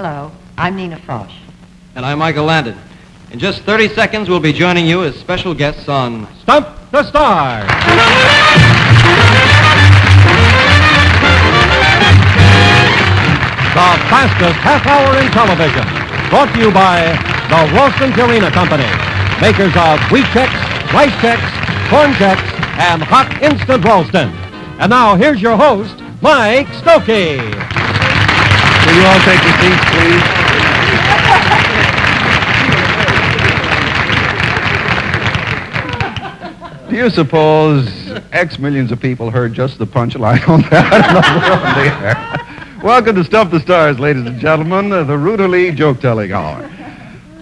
Hello, I'm Nina Frosch. And I'm Michael Landon. In just 30 seconds, we'll be joining you as special guests on Stump the Stars. The fastest half hour in television. Brought to you by the Ralston Purina Company, makers of Wheat Chex, Rice Chex, Corn Chex, and Hot Instant Ralston. And now, here's your host, Mike Stokey. Will you all take your seats, please? Do you suppose X millions of people heard just the punchline on that? Welcome to Stump the Stars, ladies and gentlemen, the Ruta Lee joke-telling hour.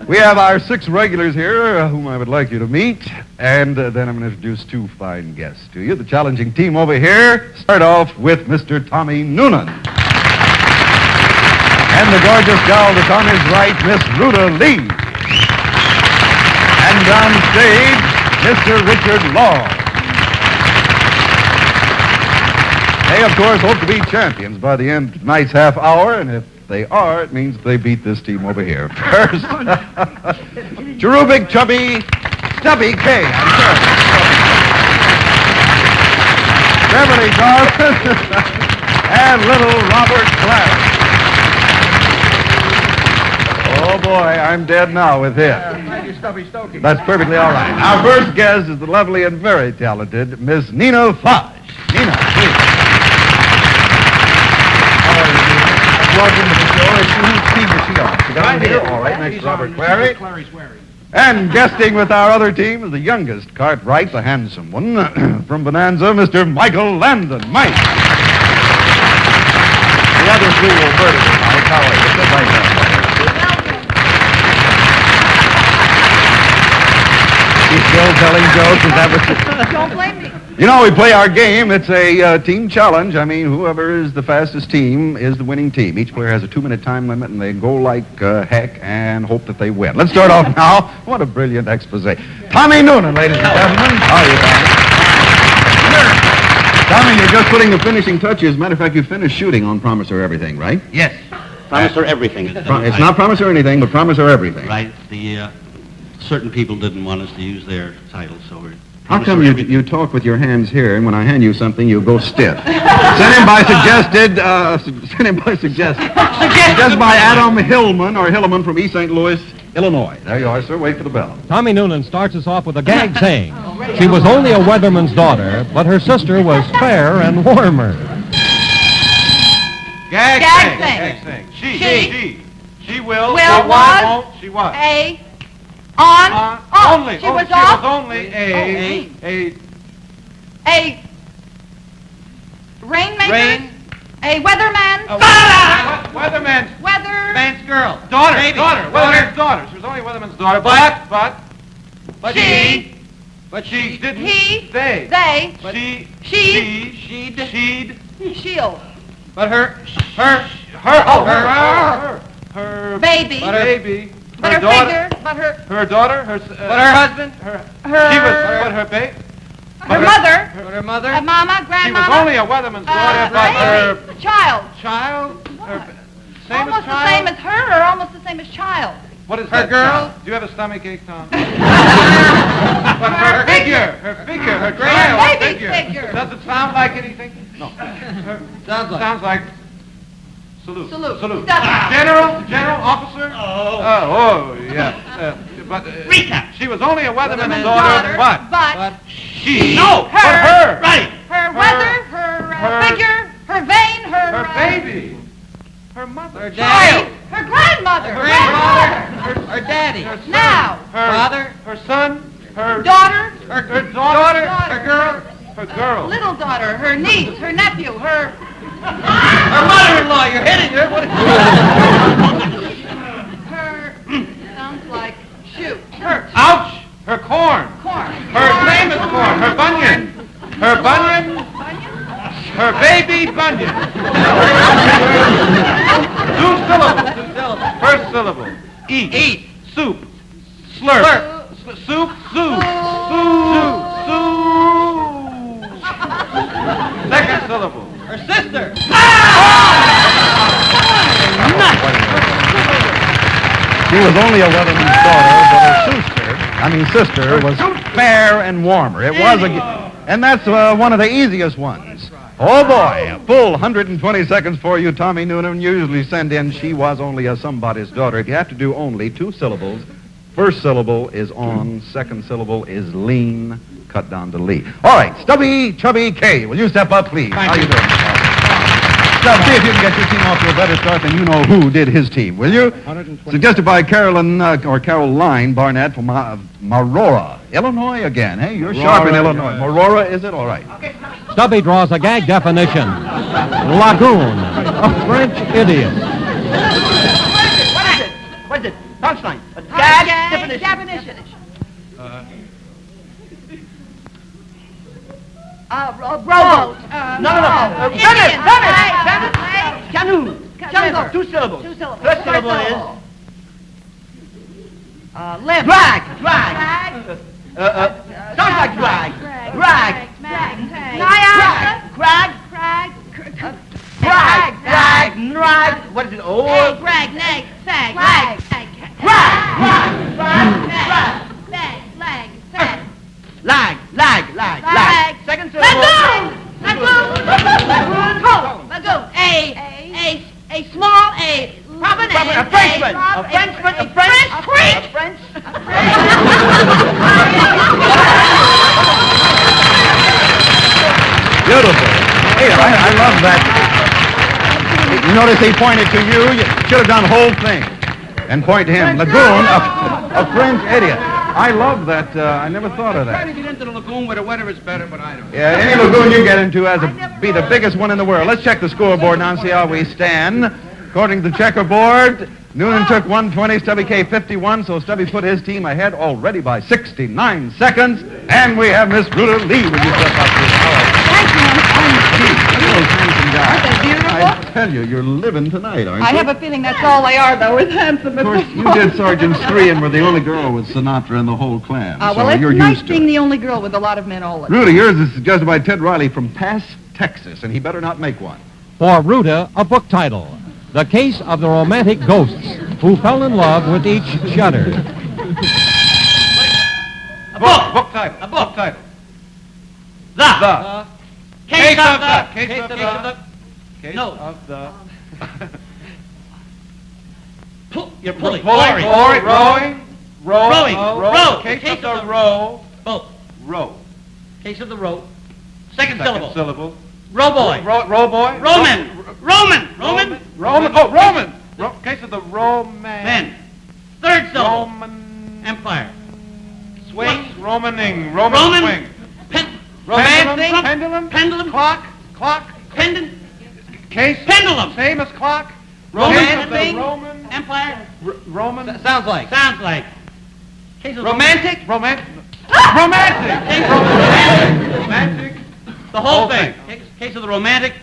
We have our 6 regulars here, whom I would like you to meet, and then I'm going to introduce 2 fine guests to you. The challenging team over here start off with Mr. Tommy Noonan. And the gorgeous gal that's on his right, Miss Ruta Lee. And downstage, Mr. Richard Law. They, of course, hope to be champions by the end of tonight's half hour, and if they are, it means they beat this team over here. First, cherubic, chubby, Stubby Kaye. I'm sure. Beverly Garland and little Robert Clark. Oh, boy, I'm dead now with him. Thank you, Stubby Stokey. That's perfectly all right. Our first guest is the lovely and very talented Miss Nina Frosch. Nina, please. Welcome to the show. Whose team is she on? She down here? All right, next to Robert Clary. And guesting with our other team is the youngest Cartwright, the handsome one, from Bonanza, Mr. Michael Landon. Mike. The other 3 will murder him, Mike. How are you? Sit right down. She's still telling jokes. Is that what Don't blame me. You know, we play our game. It's a team challenge. I mean, whoever is the fastest team is the winning team. Each player has a 2-minute time limit, and they go like heck and hope that they win. Let's start off now. What a brilliant expose. Tommy Noonan, ladies and gentlemen. How are you, Tommy? Tommy, you're just putting the finishing touches. Matter of fact, you finished shooting on Promise or Everything, right? Yes. Promise or everything. It's not Promise or Anything, but Promise or Everything. Right. The certain people didn't want us to use their titles, so we're... How come you talk with your hands here, and when I hand you something, you go stiff? Sent in by suggested by Adam Hillman from East St. Louis, Illinois. There you are, sir. Wait for the bell. Tommy Noonan starts us off with a gag saying she was only a weatherman's daughter, but her sister was fair and warmer. Gag thing. She will. Was. Won't. She was. On. Only. She was She off. was only a rainmaker. Rain. A weatherman. Weatherman's Weather. girl. Daughter. Weatherman's daughter. She was only Weatherman's daughter, but She. she didn't. He. They. But She'd. Shield. But her Baby. baby. But her daughter. figure. But her. Her daughter. Her husband. Her. She was. But her baby. Her mother. But her mother. A mama. She was Grandmama. only a Weatherman's daughter, but her Child. child. Same Almost as the child. same as her, or almost the same as child. What is Her that, girl? Tom? Do you have a stomach ache, Tom? But her figure, her child baby figure. figure. Does it sound like anything? No. Sounds like salute. Salute. General, officer. Oh, yeah. But Rita. she was only a weatherman's Weatherman's daughter, daughter, but She. no, her. but her. Right. Her weather, her figure, her vein, Her baby, her mother, her child, her grandmother, Her daddy. her son, Now. her Father. her son, her daughter, her daughter, Daughter. her girl. little daughter, her niece, her nephew, her Her mother-in-law. You're hitting her. What? her sounds like shoot. Her Ouch! Her corn. corn. Her famous corn. Her bunion. Her bunion. Her baby bunion. 2 syllables. First syllable. Eat. Soup. Slurp. Soup. Second syllable. Her sister. She was only a weatherman's daughter, but her sister was fair and warmer. It was and that's one of the easiest ones. Oh, boy, a full 120 seconds for you, Tommy Noonan. Usually send in She Was Only a Somebody's Daughter. If you have to do only 2 syllables, first syllable is on, second syllable is lean, cut down to Lee. All right, Stubby Kaye, will you step up, please? How you doing? Stub, see if you can get your team off to a better start than you know who did his team, will you? Suggested by Caroline Barnett from Marora, Illinois again. Hey, you're sharp in Illinois. Marora, is it? All right. Stubby draws a gag definition. Lagoon, a French idiot. What is it? Punchline. A gag definition. Rowboat. No. Tennis. Canoe. Jungle. 2 syllables. First syllable is... limp. Drag. Sounds like drag. Crag. What is it? Oh. Crag, nag, sag, Crag. lag, Lag. Second syllable. Lagoon. A small proper name. A Frenchman. Beautiful. Hey, I love that. You notice he pointed to you. You should have done the whole thing. And point to him. Lagoon, a French idiot. I love that. I never thought of Trying that. to get into the lagoon where the weather is better, but I don't. Yeah, any lagoon you get into has to be the biggest one in the world. Let's check the scoreboard now and see how we stand. According to the checkerboard, Noonan took 120, Stubby Kaye 51, so Stubby put his team ahead already by 69 seconds. And we have Miss Ruta Lee. Will you step up, please? Thank you. Handsome guy. Aren't they beautiful? I tell you, you're living tonight, aren't you? I have a feeling that's all they are, though, is handsome. Of course, you did Sergeant's 3 and were the only girl with Sinatra in the whole clan. Well, so it's you're nice used to being it. the only girl with a lot of men all the time. Ruta, yours is suggested by Ted Riley from Pass, Texas, and he better not make one. For Ruta, a book title. The Case of the Romantic Ghosts Who Fell in Love with Each Shudder. A book title. The Case of the... You're pulling. rowing. Case Case of of the the row. Boat. Row. Case of the row. Second syllable. Syllable. Rowboy. Row boy. Roman. Case of the Roman. Men. Third syllable. Roman. Empire. Swing. Romaning. Roman. Roman swing. Romancing. Pendulum. Clock. Pendant. Case. Pendulum. Same as clock. Romancing. Roman. Empire. Roman. Sounds like. Case of Romantic. Romantic. The whole thing. Case of the romantic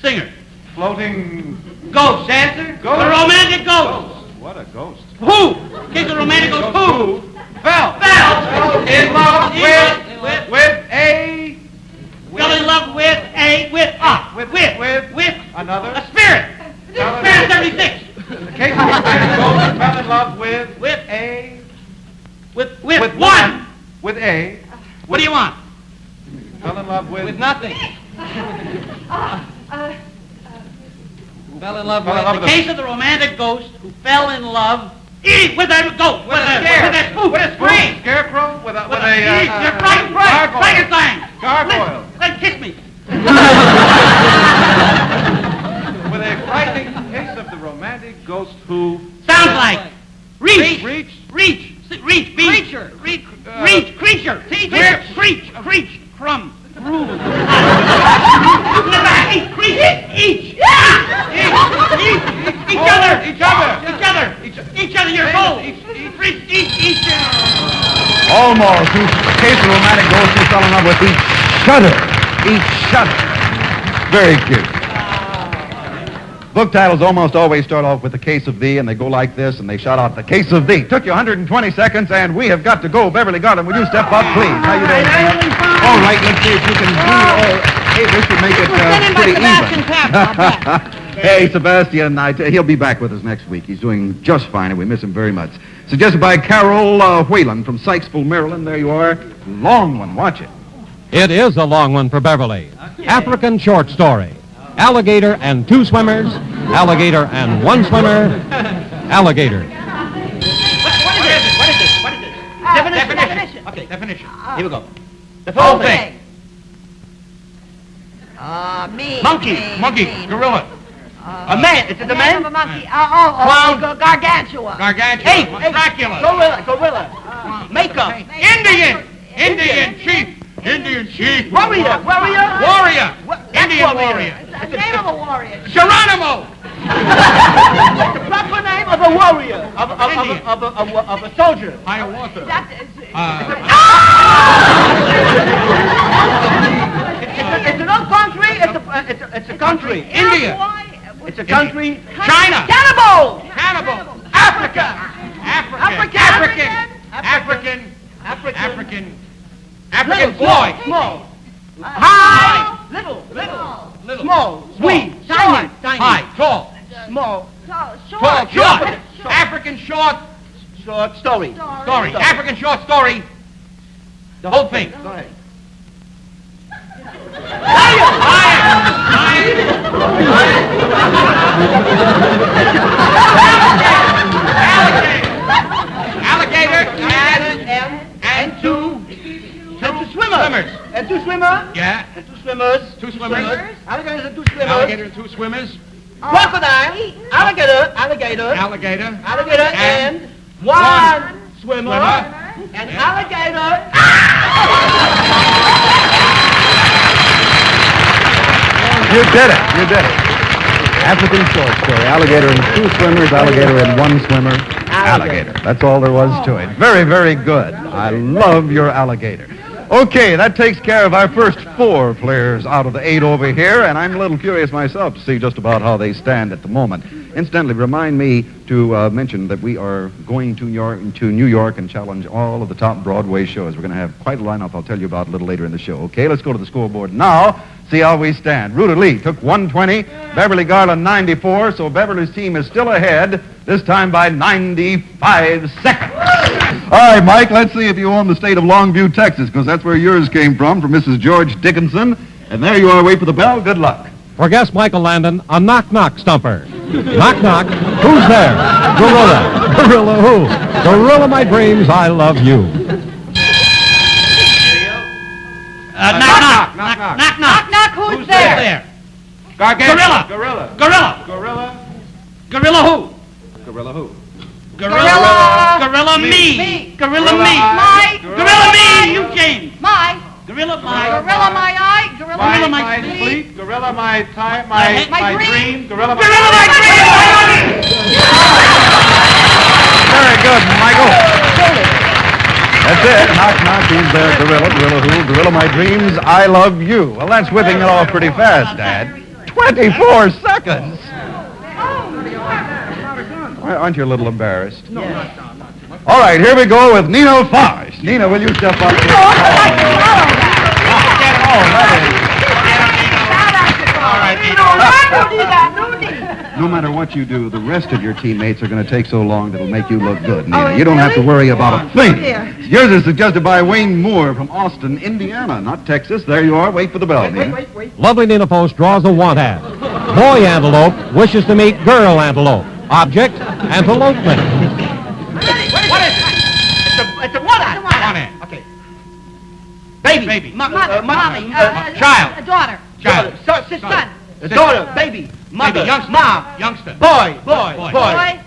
singer. Floating. Ghost. Dancer. Ghost. The romantic ghost. What a ghost. Who? Case of the romantic ghost. Who? Fell. In love with a. Fell in love with another. a spirit. Spirit 76. The case of the romantic ghost fell in love with a. With one. With a. What do you want? Fell in love with nothing. Fell in love The case of the romantic ghost who fell in love with a ghost. With a spook. With a scream. Scarecrow with a You're frightened. Frankenstein. Gargoyle. Then kiss me. With a frightening case of the romantic ghost who Sounds like. Reach. Creature. Creature. Creech. Crumb. Each. Each other. You're cold. Each. Almost. In case of romantic ghost who fell in love with each shudder. Very cute. Book titles almost always start off with the case of thee, and they go like this, and they shout out the case of thee. Took you 120 seconds, and we have got to go. Beverly Garland, will you step up, please? How you doing? All right, let's see if you can do. Hey, this should make it pretty even. Hey, Sebastian, he'll be back with us next week. He's doing just fine, and we miss him very much. Suggested by Carol Whalen from Sykesville, Maryland. There you are. Long one. Watch it. It is a long one for Beverly. African short story. Alligator and two swimmers. Alligator and one swimmer. Alligator. What is this? Definition. Okay, definition. Here we go. The Whole whole thing. Me. Monkey. Gorilla. A man. Is it a man? Of a monkey. Clown. Gargantua. Gargantua. Hey, Dracula. Gorilla. Makeup. Indian chief. Warrior. Indian warrior. The name of a warrior. Geronimo. The proper name of a warrior. Of a soldier. Hiawatha. It's an old country. It's a country. India. It's a country. China. Cannibal. African. boy. Small. High. Little. Small. Sweet. Tiny. High. Tall. Small. Short. African short Short story. story. African short story. The whole thing. Go ahead. Alligator and two swimmers. And two swimmers. Yeah. And two swimmers. Two swimmers. Alligators and two swimmers. Alligator and two swimmers. Crocodile. Alligator. Alligator. And one swimmer. And alligator. You did it. African short story. Alligator and two swimmers, alligator and one swimmer. Alligator. That's all there was to it. Very, very good. I love your alligator. Okay, that takes care of our first 4 players out of the 8 over here, and I'm a little curious myself to see just about how they stand at the moment. Incidentally, remind me to mention that we are going to New York and challenge all of the top Broadway shows. We're going to have quite a lineup I'll tell you about a little later in the show. Okay, let's go to the scoreboard now, see how we stand. Ruta Lee took 120, Beverly Garland 94, so Beverly's team is still ahead, this time by 95 seconds. All right, Mike, let's see if you own the state of Longview, Texas, because that's where yours came from Mrs. George Dickinson. And there you are, wait for the bell. Good luck. For guest Michael Landon, a knock-knock stumper. Knock-knock, who's there? Gorilla. Gorilla who? Gorilla my dreams, I love you. Knock. Who's there? Gargantua. Gorilla. Gorilla who? Gorilla who? Gorilla me. Gorilla me. My. Gorilla me, you James. My. Gorilla Gorilla my eye. Gorilla my sleep. Gorilla my time, my dream. Gorilla my dream. Very good, Michael. That's it. Knock, he's there. Gorilla who? Gorilla my dreams, I love you. Well, that's whipping it off pretty fast, Dad. 24 seconds. Aren't you a little embarrassed? No. All right, here we go with Nina Forrest. Nina, will you step up here? No matter what you do, the rest of your teammates are going to take so long that it'll make you look good, Nina. You don't have to worry about a thing. Yours is suggested by Wayne Moore from Austin, Indiana, not Texas. There you are. Wait for the bell, Nina. Lovely Nina Post draws a want ad. Boy antelope wishes to meet girl antelope. Object, antelopement. What is it? It's a one-eye. One-eye. Okay. Baby. Mommy. Child. A daughter. Sister. Son. Daughter. Baby. Mother. Youngster. Mom. Youngster. Boy. Boy.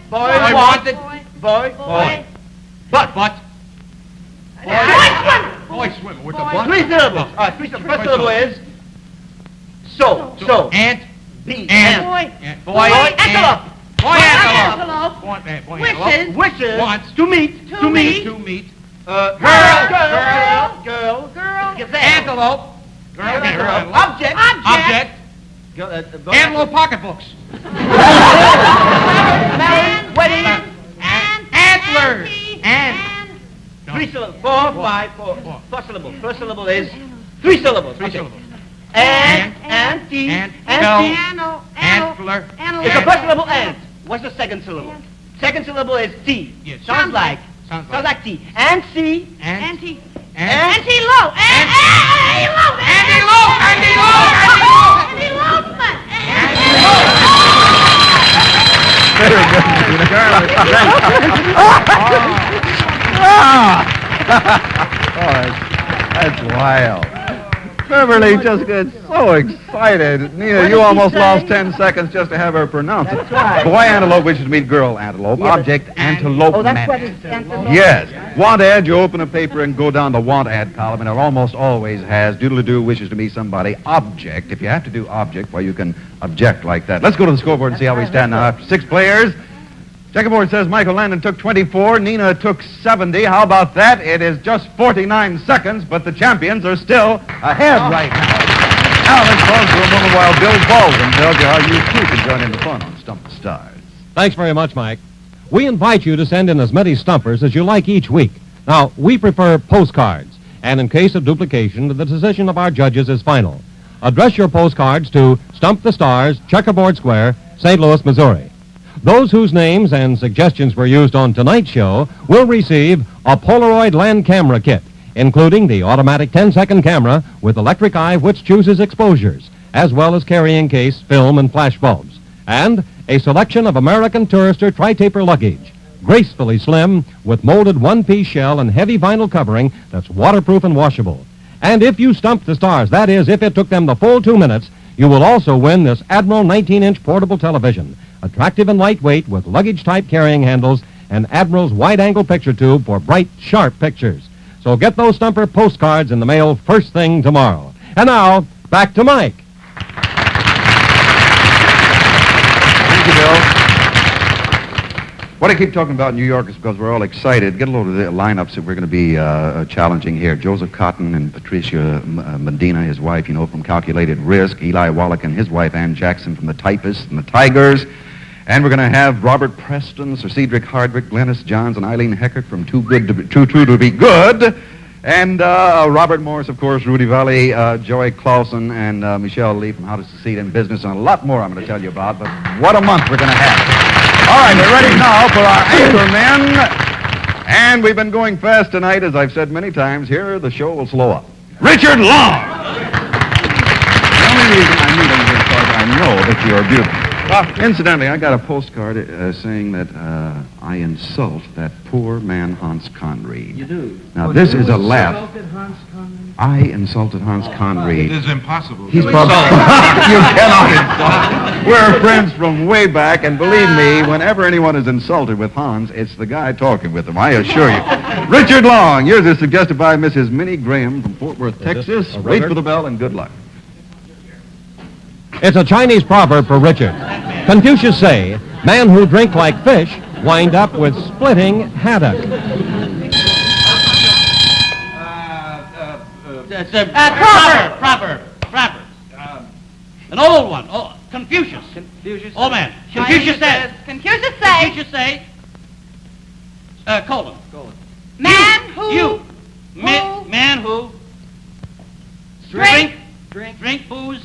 Wanted. Boy. Butt. Boy swimmer with the butt. 3 syllables. All right, 3 syllables. First syllable is so. Ant. Be. Ant. Boy. Antelope. Boy antelope. Antelope. Boy antelope. Wishes. Wants. To meet. To meet. Girl. Antelope. Girl. Object. Antelope pocketbooks. Man. Wedding. Antlers. And. 3 syllables. 4, 5, 4. First syllable. First syllable is 3 syllables. Three syllables. Auntie. Piano. Antler. It's a first syllable ant. What's the second syllable? Second syllable is T. Yes. Sounds like T. And C. Antelope. Antelope. Antelope. Very good, Nina. That's wild. Beverly just gets so excited. Nina, you almost lost 10 seconds just to have her pronounce it. That's right. Boy antelope, which means girl antelope. Yeah, but- Object antelope. Oh, that's what it's antelope. Yes. Want ad, you open a paper and go down the want ad column, and it almost always has doodle-doo wishes to meet somebody. Object. If you have to do object, well, you can object like that. Let's go to the scoreboard and see how we stand now after 6 players. Checkerboard says Michael Landon took 24, Nina took 70. How about that? It is just 49 seconds, but the champions are still ahead right now. Now let's pause for a moment while Bill Baldwin tells you how you too can join in the fun on Stump the Stars. Thanks very much, Mike. We invite you to send in as many stumpers as you like each week. Now, we prefer postcards, and in case of duplication, the decision of our judges is final. Address your postcards to Stump the Stars, Checkerboard Square, St. Louis, Missouri. Those whose names and suggestions were used on tonight's show will receive a Polaroid land camera kit, including the automatic 10-second camera with electric eye which chooses exposures, as well as carrying case, film, and flash bulbs, and a selection of American Tourister tri-taper luggage, gracefully slim with molded one-piece shell and heavy vinyl covering that's waterproof and washable. And if you stump the stars, that is, if it took them the full 2 minutes, you will also win this Admiral 19-inch portable television, attractive and lightweight with luggage-type carrying handles and Admiral's wide-angle picture tube for bright, sharp pictures. So get those stumper postcards in the mail first thing tomorrow. And now, back to Mike. Thank you, Bill. What I keep talking about New York is because we're all excited. Get a load of the lineups that we're going to be challenging here. Joseph Cotton and Patricia Medina, his wife, you know, from Calculated Risk. Eli Wallach and his wife, Ann Jackson, from The Typists and The Tigers. And we're going to have Robert Preston, Sir Cedric Hardwick, Glennis Johns, and Eileen Heckert from Too True to Be Good. And Robert Morris, of course, Rudy Valley, Joey Clausen, and Michelle Lee from How to Succeed in Business, and a lot more I'm going to tell you about. But what a month we're going to have. All right, we're ready now for our anchormen. And we've been going fast tonight, as I've said many times. Here, the show will slow up. Richard Long! The only reason I need him is because I know that you're beautiful. Incidentally, I got a postcard saying that I insult that poor man, Hans Conried. You do? Now, this is a laugh. I insulted Hans Conried. It is impossible. He's probably... You cannot insult. We're friends from way back, and believe me, whenever anyone is insulted with Hans, it's the guy talking with him, I assure you. Richard Long, yours is suggested by Mrs. Minnie Graham from Fort Worth, Texas. Wait for the bell, and good luck. It's a Chinese proverb for Richard. Confucius say, men who drink like fish wind up with splitting haddock. Proverb. An old one. Oh, Confucius. Old man. Confucius says. Confucius say. Colon. Man who. Man who. Drink. Drink booze.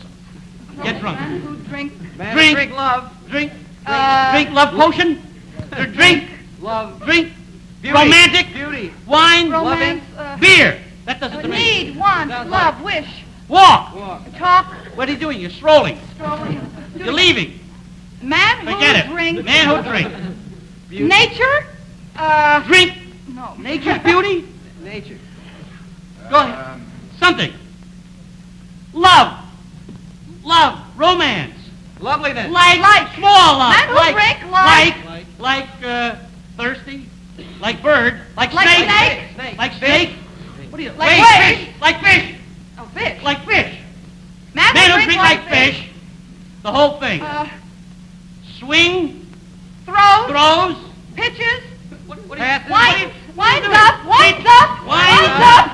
Get drunk. Man who drink. Drink love. Drink love potion. Drink love. Drink beauty. Romantic beauty. Wine. Romance. Beer. That doesn't to me. Need, want, love, wish. Walk. Talk. What are you doing? You're strolling. Strolling. You're leaving. Man Forget who it. drinks. Man who drink. Nature. Drink. No. Nature's beauty. Nature. Go ahead. Something. Love. Romance. Loveliness. Like small love. Men who drink like thirsty. Like bird. Like Like snake. snake. Like snake. What do you? Like Wait, fish. Like fish. Oh, fish. Like fish. Man Men who who drink like fish. The whole thing. Swing. Throws. Pitches. What do Passes. Winds up. Winds up.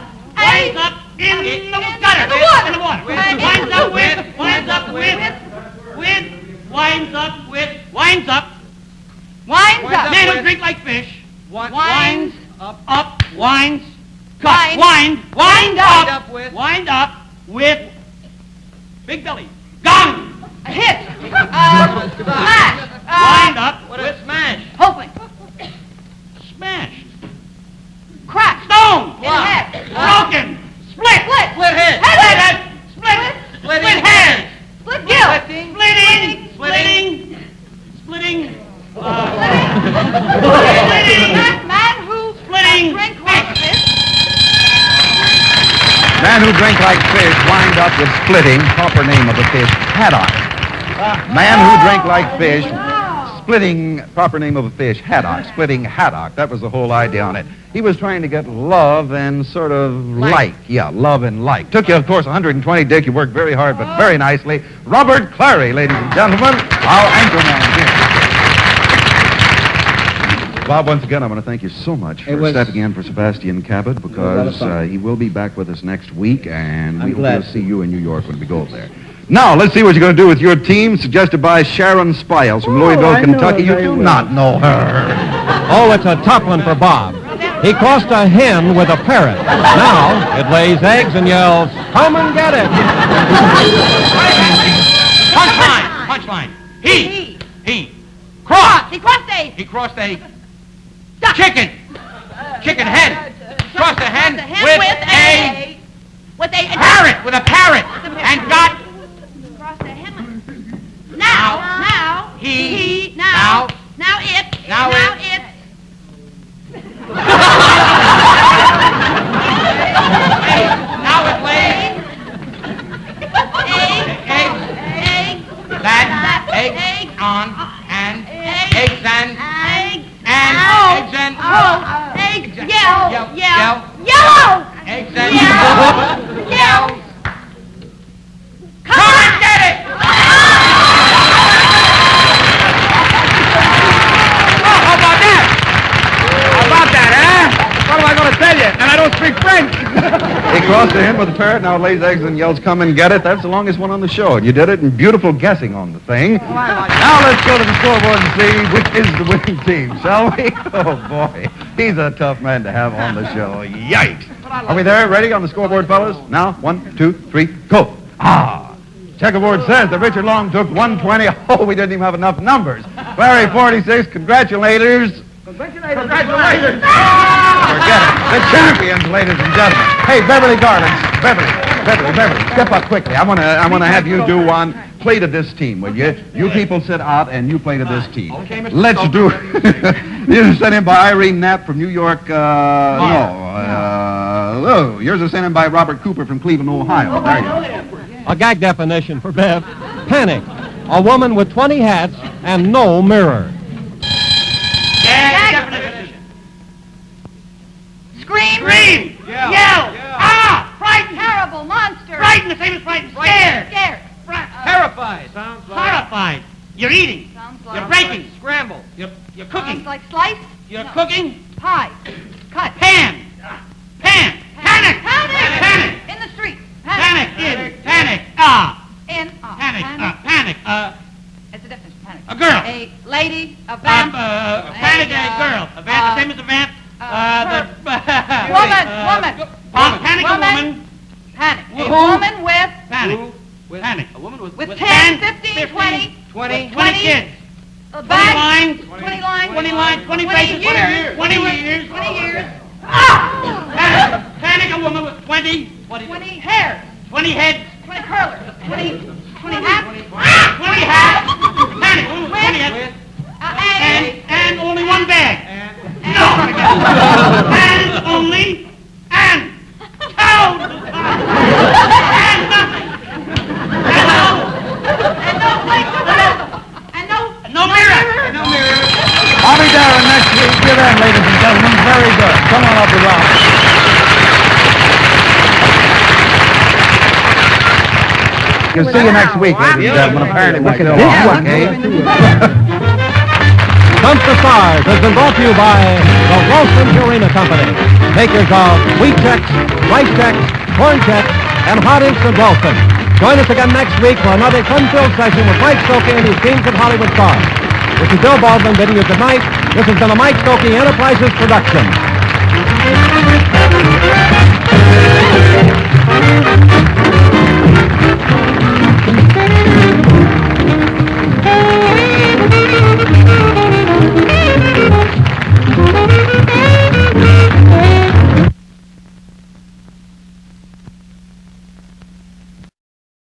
In the gutter. In the water. In the water. Winds up. Men who drink like fish. Winds Up. Winds. Wind. Wind up. up with. Big belly. Gong. A hit. Smash. Wind up with smash. Hoping. Smashed. Crack. Stone. In head. Broken. Split. Split. Split head. Head. Split head. Split. Split head. Split gill. Splitting. Splitting. Splitting. That man who Splitting. drink like this. Man who drank like fish, wind up with splitting, proper name of the fish, haddock. Man who drank like fish, splitting, proper name of a fish, haddock, splitting haddock. That was the whole idea on it. He was trying to get love and sort of like. Yeah, love and like. Took you, of course, 120, Dick. You worked very hard, but very nicely. Robert Clary, ladies and gentlemen, our anchorman here. Bob, once again, I want to thank you so much for stepping in for Sebastian Cabot, because he will be back with us next week, and we will see you in New York when we go there. Now, let's see what you're going to do with your team, suggested by Sharon Spiles from Louisville, Kentucky. You do not know her. Oh, it's a tough one for Bob. He crossed a hen with a parrot. Now it lays eggs and yells, "Come and get it!" Punchline. He. Crossed. He crossed a. He crossed a chicken head. Crossed a hen with a parrot. With a parrot. And got. Crossed a hen. Now it. Now it lays eggs on and eggs and yellow. eggs and yellow. Come and get it! How about that, huh? What am I going to tell you? And I don't speak French. He crossed a hen with a parrot, now it lays eggs and yells, "Come and get it." That's the longest one on the show, and you did it in beautiful guessing on the thing. Now let's go to the scoreboard and see which is the winning team, shall we? Oh, boy. He's a tough man to have on the show. Yikes. Are we there? Ready on the scoreboard, fellas? Now, 1, 2, 3, go. Checkerboard says that Richard Long took 120. Oh, we didn't even have enough numbers. Larry, 46. Congratulations. Forget it. The champions, ladies and gentlemen. Hey, Beverly Garland. Beverly, step up quickly. I want to have you do one. Play to this team, will you? You people sit out and you play to this team. Okay, Mr. Let's do it. Yours is sent in by Irene Knapp from New York. Yours is sent in by Robert Cooper from Cleveland, Ohio. There you go. A gag definition for Bev. Panic. A woman with 20 hats and no mirror. Definition. Scream. Yell. Frightened. Terrible monster. Frightened, the same as frightened. Scared. Terrified. Sounds Horrified. You're eating. Sounds like You're breaking. Scramble. You're cooking. Sounds like slice. You're No. cooking. Pie. Cut. Pan. Panic. Panic. Panic. In the street. Panic. Panic. Panic. It's a definition. Panic. A girl. A lady. A vamp. Panic. A girl. A vamp. The same as a vamp. Woman. Panic. A woman. Panic. A Who? woman with Panic. Panic. A woman with 10, 15, 20. 20 20 kids. A 20 bag. lines. 20 lines. 20 lines. 20 20 faces. years. 20 years. 20 years. Panic. A woman with 20. 20 hairs. 20 heads. 20 curlers. 20 hats. 20 hats. Panic. A woman with 20 heads. And only one bag. No. And only. And. Toad. And nothing. And no place to live. And No mirror. No mirror. I'll be down next week. Give in, ladies and gentlemen. Very good. Come on up the round. You'll see you next week, ladies and gentlemen. Apparently, look at this one, eh? Stump the Stars has been brought to you by the Ralston Purina Company, makers of wheat checks, rice checks, corn checks, and hot instant Ralston. Join us again next week for another fun-filled session with Mike Stokey and his teams of Hollywood stars. This is Bill Baldwin bidding you good night. This has been a Mike Stokey Enterprises production.